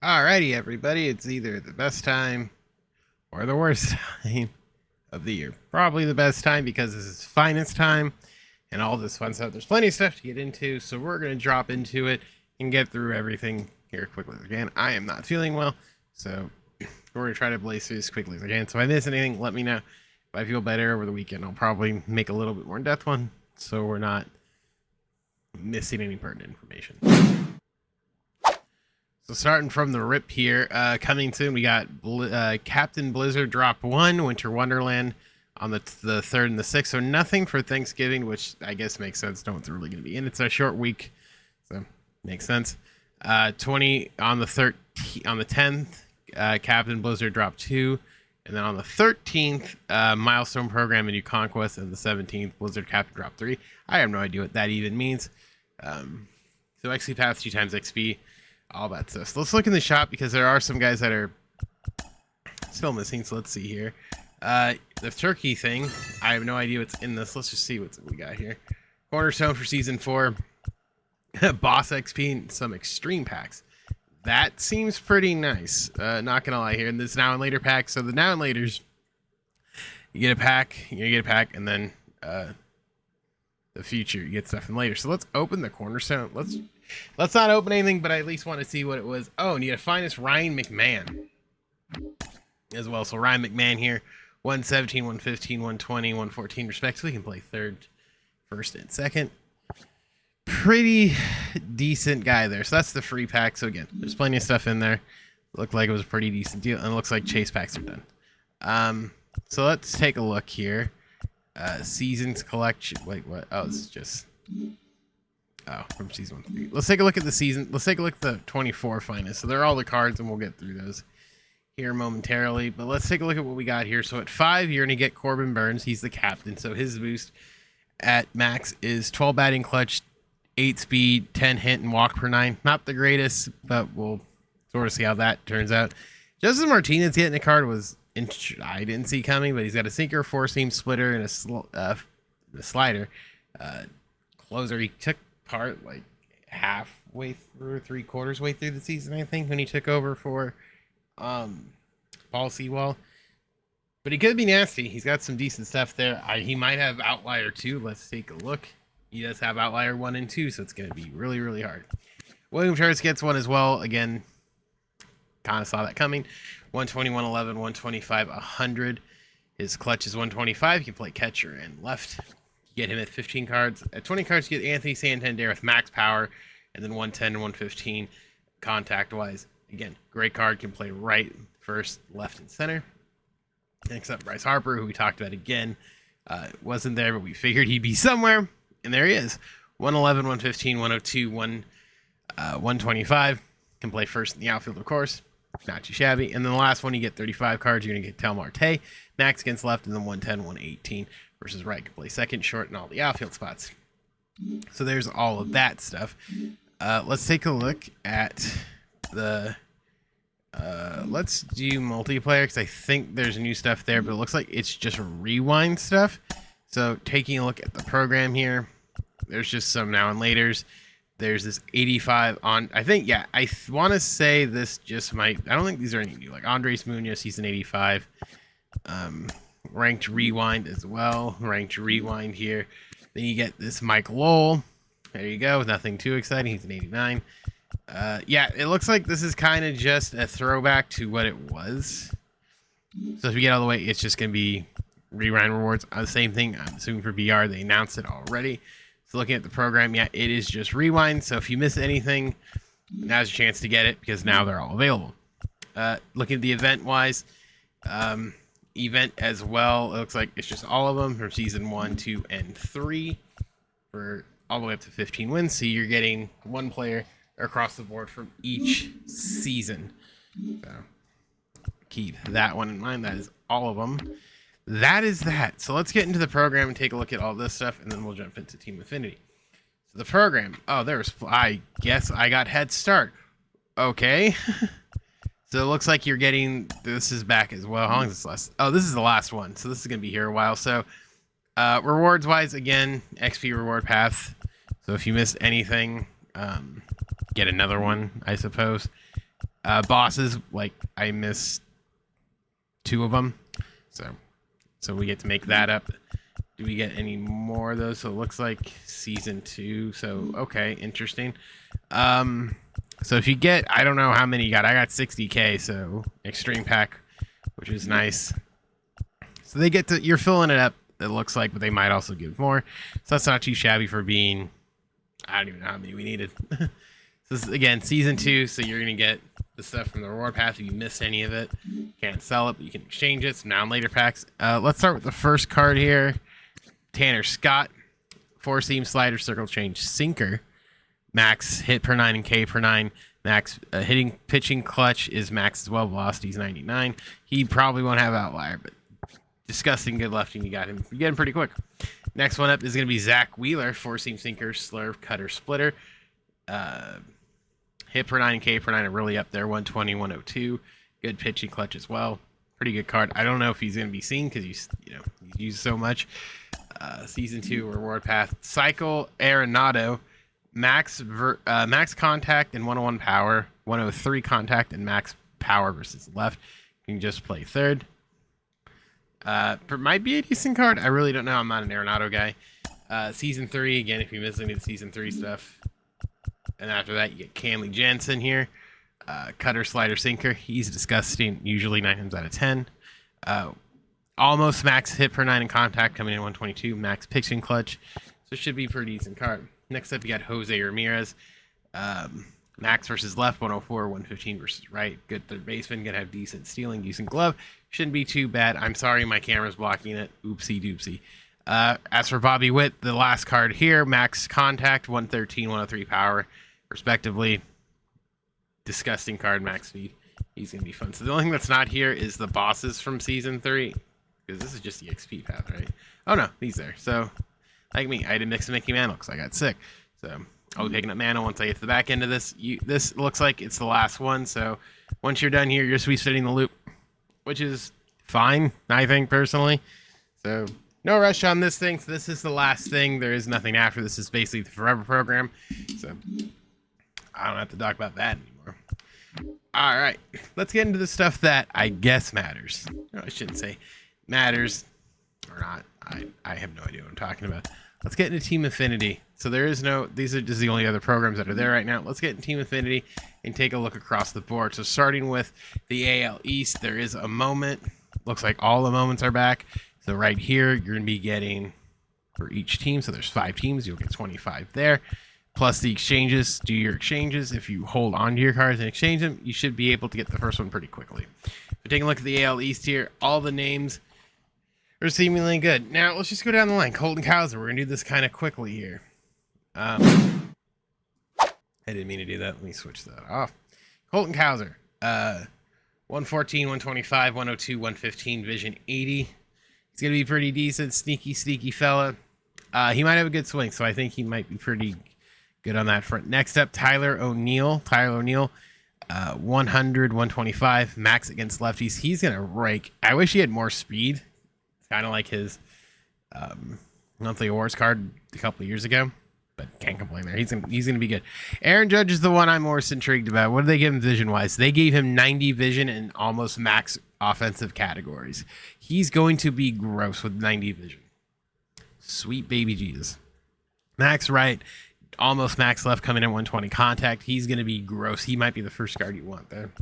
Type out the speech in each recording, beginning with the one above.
Alrighty, everybody, it's either the best time or the worst time of the year. Probably the best time because this is finance time and all this fun stuff. There's plenty of stuff to get into, so we're going to drop into it and get through everything here quickly as I can. I am not feeling well, so we're going to try to blaze through as quickly as I can. So if I miss anything, let me know. If I feel better over the weekend, I'll probably make a little bit more in-depth one, so we're not missing any pertinent information. So starting from the rip here, coming soon, we got Captain Blizzard Drop 1, Winter Wonderland on the 3rd and the 6th. So nothing for Thanksgiving, which I guess makes sense. No one's really going to be in. It's a short week, so makes sense. 20 on the 10th, Captain Blizzard Drop 2. And then on the 13th, Milestone Program and New Conquest. And the 17th, Blizzard Captain Drop 3. I have no idea what that even means. So XP Path 2 times XP. All that stuff. So let's look in the shop because there are some guys that are still missing. So let's see here. The turkey thing. I have no idea what's in this. Let's just see what we got here. Cornerstone for Season 4. Boss XP and some extreme packs. That seems pretty nice. Not going to lie here. And this now and later pack. So the now and laters, you get a pack, and then the future, you get stuff in later. So let's open the Cornerstone. Let's not open anything, but I at least want to see what it was. Oh, and you got to find this Ryan McMahon as well. So Ryan McMahon here, 117, 115, 120, 114 respectively. He can play third, first, and second. Pretty decent guy there. So that's the free pack. So again, there's plenty of stuff in there. Looked like it was a pretty decent deal, and it looks like chase packs are done. So let's take a look here. Seasons collection. Wait, what? Oh, it's just... Oh, from season 1. Let's take a look at the season. Let's take a look at the 24 finest. So they're all the cards, and we'll get through those here momentarily. But let's take a look at what we got here. So at 5, you're going to get Corbin Burns. He's the captain. So his boost at max is 12 batting clutch, 8 speed, 10 hit, and walk per 9. Not the greatest, but we'll sort of see how that turns out. Justin Martinez getting a card was I didn't see coming, but he's got a sinker, 4-seam splitter, and a slider. Closer. He took part like halfway through, 3/4 way through the season, I think, when he took over for Paul Sewell. But he could be nasty. He's got some decent stuff there. He might have Outlier 2. Let's take a look. He does have Outlier 1 and 2, so it's going to be really, really hard. William Charles gets one as well. Again, kind of saw that coming. 120, 111, 125, 100. His clutch is 125. You can play catcher and left. Get him at 15 cards. At 20 cards, you get Anthony Santander with max power, and then 110 and 115 contact-wise. Again, great card. Can play right, first, left, and center. Except Bryce Harper, who we talked about again. Wasn't there, but we figured he'd be somewhere. And there he is. 111, 115, 102, 125. Can play first in the outfield, of course. Not too shabby. And then the last one, you get 35 cards. You're going to get Tel Marte. Max against left, and then 110, 118. Versus right, can play second, short, and all the outfield spots. So there's all of that stuff. Let's take a look at the... let's do multiplayer, because I think there's new stuff there, but it looks like it's just rewind stuff. So taking a look at the program here, there's just some now and laters. There's this 85 on... I think, yeah, I want to say this just might... I don't think these are any new. Like Andres Munoz, he's an 85. Ranked rewind as well. Ranked rewind here. Then you get this Mike Lowell. There you go. Nothing too exciting. He's an 89. Yeah, it looks like this is kind of just a throwback to what it was. So if you get all the way, it's just going to be rewind rewards. The same thing, I'm assuming, for BR. They announced it already. So looking at the program, yeah, it is just rewind. So if you miss anything, now's your chance to get it because now they're all available. Looking at the event-wise, event as well, it looks like it's just all of them from season 1, 2, and 3 for all the way up to 15 wins. So you're getting one player across the board from each season. So keep that one in mind. That is all of them. That is that. So let's get into the program and take a look at all this stuff, and then we'll jump into Team Affinity. So the program. Oh, I guess I got head start. Okay. So it looks like you're getting, this is back as well. How long is this last? Oh, this is the last one. So this is going to be here a while. So rewards wise, again, XP reward path. So if you missed anything, get another one, I suppose. Bosses, like I missed 2 of them, so we get to make that up. Do we get any more of those? So it looks like season 2. So okay, interesting. So if you get, I don't know how many you got. I got 60k, so extreme pack, which is nice. So they get to, you're filling it up, it looks like, but they might also give more. So that's not too shabby for being, I don't even know how many we needed. So this is, again, season 2, so you're going to get the stuff from the reward path. If you missed any of it, can't sell it, but you can exchange it. So now in later packs. Let's start with the first card here. Tanner Scott, 4-seam slider, circle change, sinker. Max hit per 9 and K per 9. Max hitting pitching clutch is max as well. Velocity's 99. He probably won't have outlier, but disgusting good lefty. You got him. You get him pretty quick. Next one up is going to be Zach Wheeler, 4-seam sinker, slurve, cutter, splitter. Hit per 9 and K per 9 are really up there. 120, 102. Good pitching clutch as well. Pretty good card. I don't know if he's going to be seen because he's used so much. Season 2 reward path. Cycle Arenado. Max contact and 101 power, 103 contact and max power versus left. You can just play third. Might be a decent card. I really don't know. I'm not an Arenado guy. Season 3, again, if you miss any of the Season 3 stuff. And after that, you get Camley Jansen here. Cutter, slider, sinker. He's disgusting, usually 9 times out of 10. Almost max hit per 9 in contact, coming in 122. Max pitching clutch. So it should be a pretty decent card. Next up, you got Jose Ramirez. Max versus left, 104, 115 versus right. Good third baseman. Gonna have decent stealing, decent glove. Shouldn't be too bad. I'm sorry, my camera's blocking it. Oopsie doopsie. As for Bobby Witt, the last card here, max contact, 113, 103 power, respectively. Disgusting card, max speed. He's gonna be fun. So the only thing that's not here is the bosses from season 3, because this is just the XP path, right? Oh no, he's there. So. Like me, I had to mix Mickey Mantle because I got sick. So I'll be picking up Mantle once I get to the back end of this. This looks like it's the last one. So once you're done here, you're just resitting the loop, which is fine, I think, personally. So no rush on this thing. So this is the last thing. There is nothing after. This is basically the forever program. So I don't have to talk about that anymore. All right, let's get into the stuff that I guess matters. No, I shouldn't say matters or not. I have no idea what I'm talking about. Let's get into Team Affinity. So there is no, these are just the only other programs that are there right now. Let's get in Team Affinity and take a look across the board. So starting with the AL East, there is a moment. Looks like all the moments are back. So right here, you're going to be getting for each team. So there's 5 teams. You'll get 25 there. Plus the exchanges. Do your exchanges. If you hold on to your cards and exchange them, you should be able to get the first one pretty quickly. So taking a look at the AL East here, all the names are seemingly good. Now, let's just go down the line. Colton Cowser. We're going to do this kind of quickly here. I didn't mean to do that. Let me switch that off. Colton Cowser. 114, 125, 102, 115, vision 80. He's going to be pretty decent. Sneaky fella. He might have a good swing, so I think he might be pretty good on that front. Next up, Tyler O'Neill. 100, 125, max against lefties. He's going to rake. I wish he had more speed. Kind of like his monthly awards card a couple of years ago, but can't complain there. He's gonna be good. Aaron Judge is the one I'm most intrigued about. What did they give him vision wise? They gave him 90 vision and almost max offensive categories. He's going to be gross with 90 vision. Sweet baby Jesus. Max right, almost max left, coming in 120 contact. He's gonna be gross. He might be the first card you want there.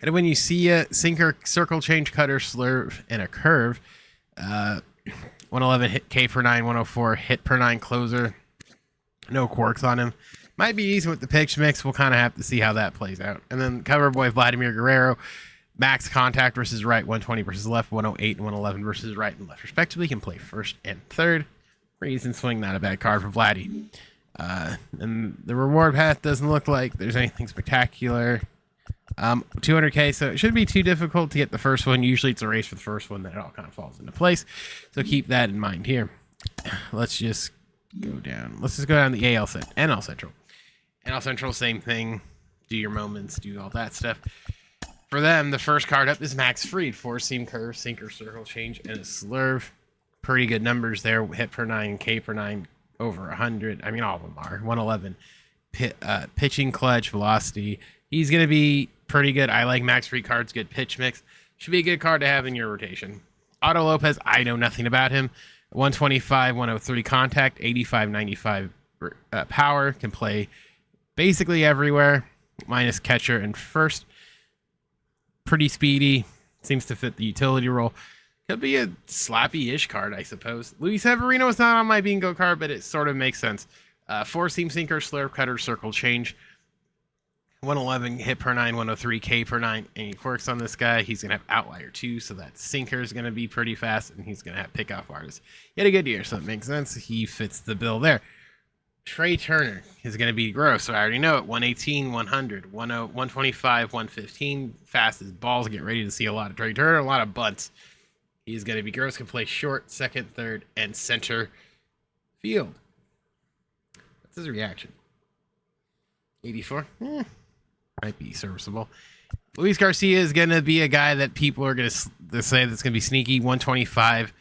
And when you see a sinker, circle change, cutter, slurve, and a curve, 111 hit K per 9, 104 hit per 9 closer. No quirks on him. Might be easy with the pitch mix. We'll kind of have to see how that plays out. And then cover boy Vladimir Guerrero, max contact versus right, 120 versus left, 108 and 111 versus right and left respectively. Can play first and third. Reason swing, not a bad card for Vladdy. And the reward path doesn't look like there's anything spectacular. 200k, so it shouldn't be too difficult to get the first one. Usually it's a race for the first one, then it all kind of falls into place. So keep that in mind here. Let's just go down. Let's just go down the NL Central. NL Central, same thing. Do your moments, do all that stuff. For them, the first card up is Max Fried. 4-seam curve, sinker, circle change, and a slurve. Pretty good numbers there. Hit per 9, K per 9, over 100. I mean, all of them are. 111. Pitching clutch, velocity. He's going to be pretty good. I like max free cards, good pitch mix. Should be a good card to have in your rotation. Otto Lopez, I know nothing about him. 125, 103 contact, 85, 95 power. Can play basically everywhere, minus catcher and first. Pretty speedy. Seems to fit the utility role. Could be a slappy-ish card, I suppose. Luis Severino is not on my bingo card, but it sort of makes sense. Four-seam sinker, slurve cutter, circle change. 111 hit per 9, 103 K per 9. Any quirks on this guy? He's going to have outlier 2, so that sinker is going to be pretty fast, and he's going to have pickoff artists. He had a good year, so it makes sense. He fits the bill there. Trey Turner is going to be gross, so I already know it. 118, 100, 125, 115. Fast as balls. Get ready to see a lot of Trey Turner, a lot of bunts. He's going to be gross. Can play short, second, third, and center field. That's his reaction. 84? Might be serviceable. Luis Garcia is going to be a guy that people are going to say that's going to be sneaky. 125.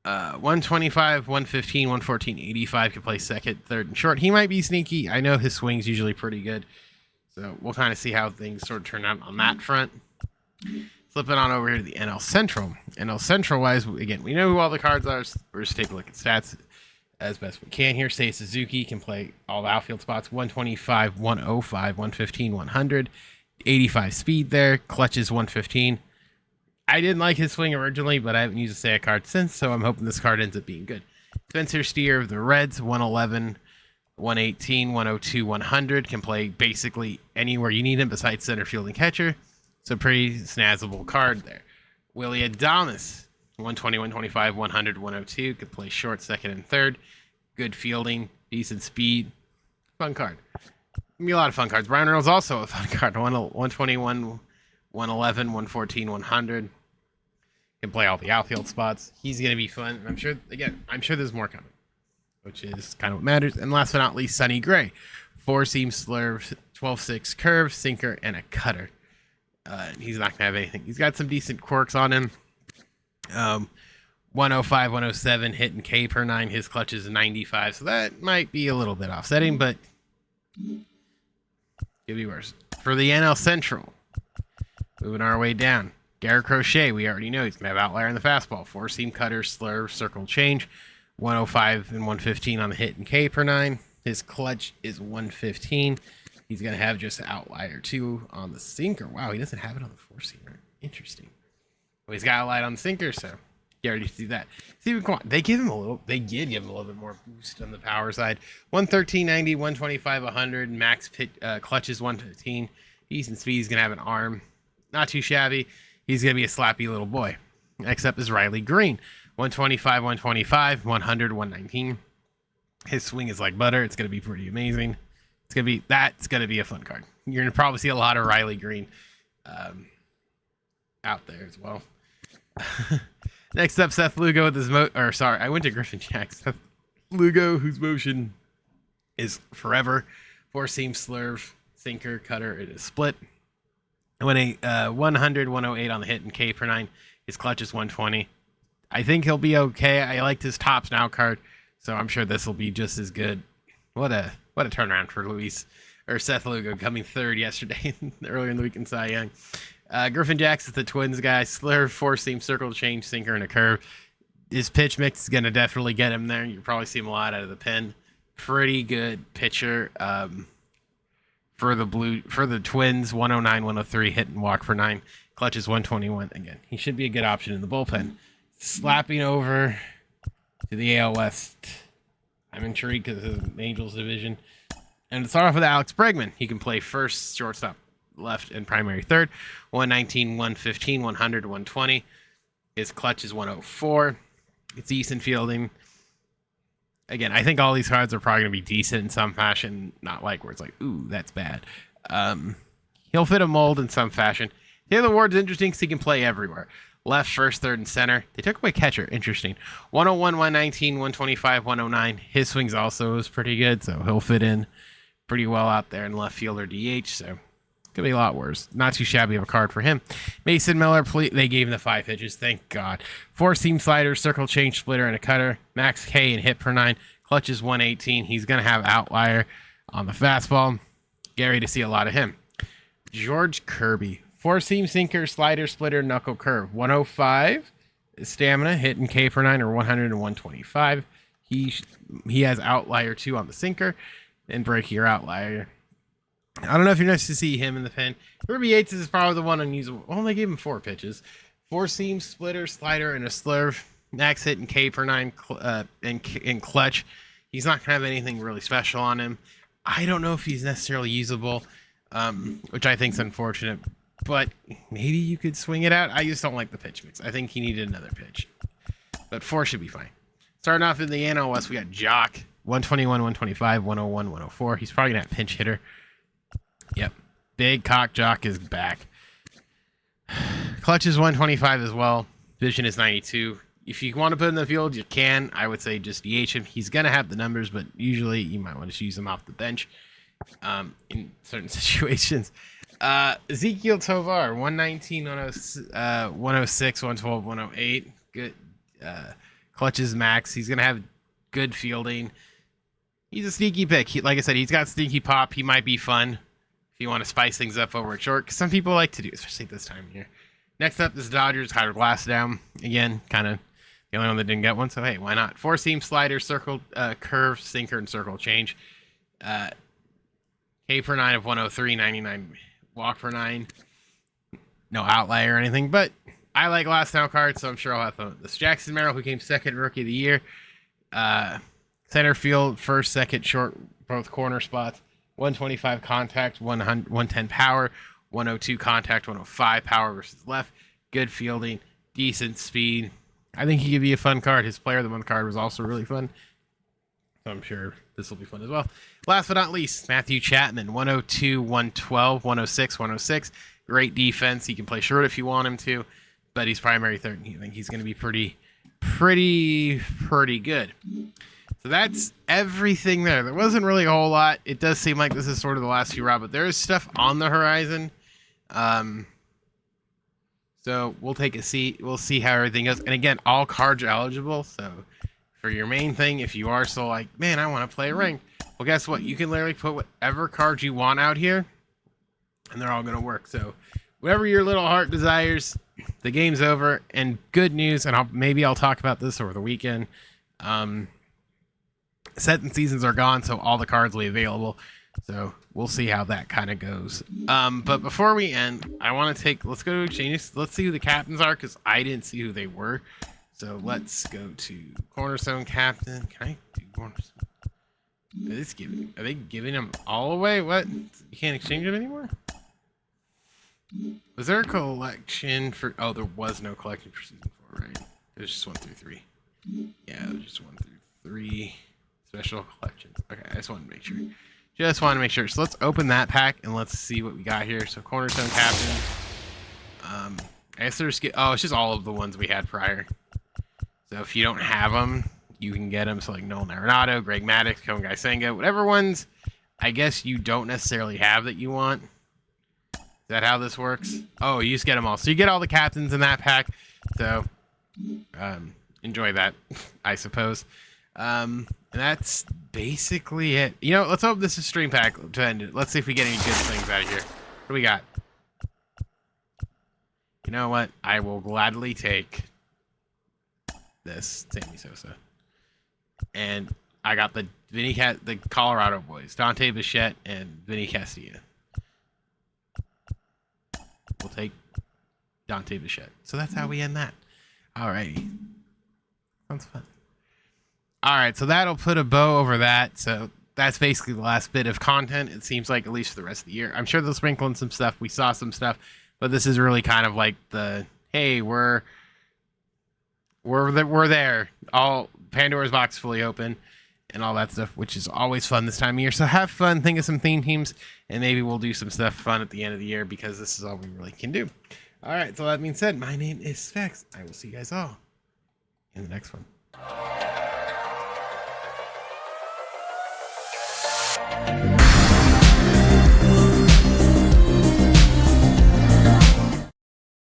125, 115, 114, 85 can play second, third, and short. He might be sneaky. I know his swing's usually pretty good. So we'll kind of see how things sort of turn out on that front. Flipping on over here to the NL Central. NL Central-wise, again, we know who all the cards are. We're just taking a look at stats as best we can here. Seiya Suzuki can play all the outfield spots. 125, 105, 115, 100. 85 speed there. Clutch is 115. I didn't like his swing originally, but I haven't used a Seiya card since, so I'm hoping this card ends up being good. Spencer Steer of the Reds, 111, 118, 102, 100. Can play basically anywhere you need him besides center field and catcher. So pretty snazzable card there. Willie Adames, 120, 125, 100, 102. Can play short, second, and third. Good fielding, decent speed. Fun card. Gonna be a lot of fun cards. Brian Reynolds also a fun card. 121, 111, 114, 100. Can play all the outfield spots. He's going to be fun. I'm sure there's more coming, which is kind of what matters. And last but not least, Sonny Gray. 4-seam slurve, 12-6 curve, sinker, and a cutter. He's not going to have anything. He's got some decent quirks on him. 105, 107 hit and K per 9. His clutch is 95, so that might be a little bit offsetting, but could be worse. For the NL Central, moving our way down. Garrett Crochet, we already know he's going to have outlier in the fastball. 4-seam cutter, slurve, circle change. 105 and 115 on the hit and K per 9. His clutch is 115. He's going to have just outlier 2 on the sinker. Wow, he doesn't have it on the 4-seamer. Interesting. Well, he's got a light on the sinker, so you already see that. Steven Kwan, they did give him a little bit more boost on the power side. 113, 90, 125, 100. Max pitch, clutch is 115. Decent speed. He's going to have an arm. Not too shabby. He's going to be a slappy little boy. Next up is Riley Green. 125, 125, 100, 119. His swing is like butter. It's going to be pretty amazing. That's going to be a fun card. You're going to probably see a lot of Riley Green out there as well. Next up, Seth Lugo with his I went to Griffin Jack. Seth Lugo, whose motion is forever. 4-seam slurve, sinker, cutter. It is split. 100, 108 on the hit and K per 9. His clutch is 120. I think he'll be okay. I liked his Tops Now card, so I'm sure this will be just as good. What a turnaround for Seth Lugo, coming third yesterday, earlier in the week in Cy Young. Griffin Jax is the Twins guy. Slurve, 4-seam, circle change, sinker, and a curve. His pitch mix is going to definitely get him there. You'll probably see him a lot out of the pen. Pretty good pitcher. For the Twins, 109, 103 hit and walk for 9. Clutch is 121. Again, he should be a good option in the bullpen. Slapping over to the AL West. I'm intrigued because of the Angels division. And to start off with Alex Bregman. He can play first, shortstop, left, and primary third. 119, 115, 100, 120. His clutch is 104. It's decent fielding. Again, I think all these cards are probably going to be decent in some fashion, not like where it's like, ooh, that's bad. He'll fit a mold in some fashion. Taylor Ward's interesting because he can play everywhere. Left, first, third, and center. They took away catcher. Interesting. 101, 119, 125, 109. His swings also is pretty good, so he'll fit in pretty well out there in left field or DH, so could be a lot worse. Not too shabby of a card for him. Mason Miller, they gave him the 5 pitches. Thank God. 4-seam slider, circle change, splitter, and a cutter. Max K and hit per 9. Clutch is 118. He's going to have outlier on the fastball. Gary to see a lot of him. George Kirby. 4-seam sinker, slider, splitter, knuckle curve. 105 stamina, hit and K per 9 or 100 and 125. He has outlier 2 on the sinker and breakier outlier. I don't know if you're nice to see him in the pen. Kirby Yates is probably the one unusable. Well, they gave him 4 pitches. 4-seam, splitter, slider, and a slurve. Max hit and K per 9 in clutch. He's not going to have anything really special on him. I don't know if he's necessarily usable, which I think is unfortunate. But maybe you could swing it out. I just don't like the pitch mix. I think he needed another pitch. But 4 should be fine. Starting off in the NL West, we got Jock. 121, 125, 101, 104. He's probably going to have pinch hitter. Yep. Big Cock Jock is back. Clutch is 125 as well. Vision is 92. If you want to put him in the field, you can. I would say just DH him. He's going to have the numbers, but usually you might want to use him off the bench in certain situations. Ezekiel Tovar, 119, 106, 112, 108. Good. Clutch is max. He's going to have good fielding. He's a sneaky pick. Like I said, he's got sneaky pop. He might be fun if you want to spice things up over at short, because some people like to do, especially this time of year. Next up is Dodgers. Tyler Glassdown. Again, kind of the only one that didn't get one, so hey, why not? 4-seam slider, circle, curve, sinker, and circle change. K per 9 of 103, 99 walk per 9. No outlier or anything, but I like Glassdown cards, so I'm sure I'll have fun with this. Jackson Merrill, who came second rookie of the year. Center field, first, second, short, both corner spots. 125 contact, 110 power, 102 contact, 105 power versus left. Good fielding, decent speed. I think he could be a fun card. His player of the month card was also really fun. So I'm sure this will be fun as well. Last but not least, Matthew Chapman, 102, 112, 106, 106. Great defense. He can play short if you want him to, but he's primary third. I think he's going to be pretty good. So that's everything there. There wasn't really a whole lot. It does seem like this is sort of the last few rounds, but there is stuff on the horizon. So we'll take a seat. We'll see how everything goes. And again, all cards are eligible. So for your main thing, if you are still like, man, I want to play a rank. Well, guess what? You can literally put whatever cards you want out here, and they're all going to work. So whatever your little heart desires, the game's over. And good news, and maybe I'll talk about this over the weekend. Set and seasons are gone, so all the cards will be available. So we'll see how that kind of goes. But before we end, I want to let's go to exchanges. Let's see who the captains are, because I didn't see who they were. So let's go to Cornerstone Captain. Can I do Cornerstone? Are they giving them all away? What? You can't exchange them anymore? Was there a collection for... Oh, there was no collection for Season 4, right? It was just 1 through 3. Yeah, it was just 1 through 3. Special collections. Okay, I just wanted to make sure. So let's open that pack and let's see what we got here. So Cornerstone Captain. I guess there's... Oh, it's just all of the ones we had prior. So if you don't have them, you can get them. So like Nolan Arenado, Greg Maddux, Koen Senga, whatever ones I guess you don't necessarily have that you want. Is that how this works? Oh, you just get them all. So you get all the captains in that pack. So enjoy that, I suppose. And that's basically it. You know, let's hope this is stream pack to end it. Let's see if we get any good things out of here. What do we got? You know what? I will gladly take this Sammy Sosa. And I got the the Colorado boys, Dante Bichette and Vinny Castilla. We'll take Dante Bichette. So that's how we end that. Alrighty. Sounds fun. Alright, so that'll put a bow over that. So that's basically the last bit of content, it seems like, at least for the rest of the year. I'm sure they'll sprinkle in some stuff. We saw some stuff. But this is really kind of like the, hey, we're there. All Pandora's box fully open and all that stuff, which is always fun this time of year. So have fun, think of some theme teams, and maybe we'll do some stuff fun at the end of the year, because this is all we really can do. All right, so that being said, my name is Specs. I will see you guys all in the next one.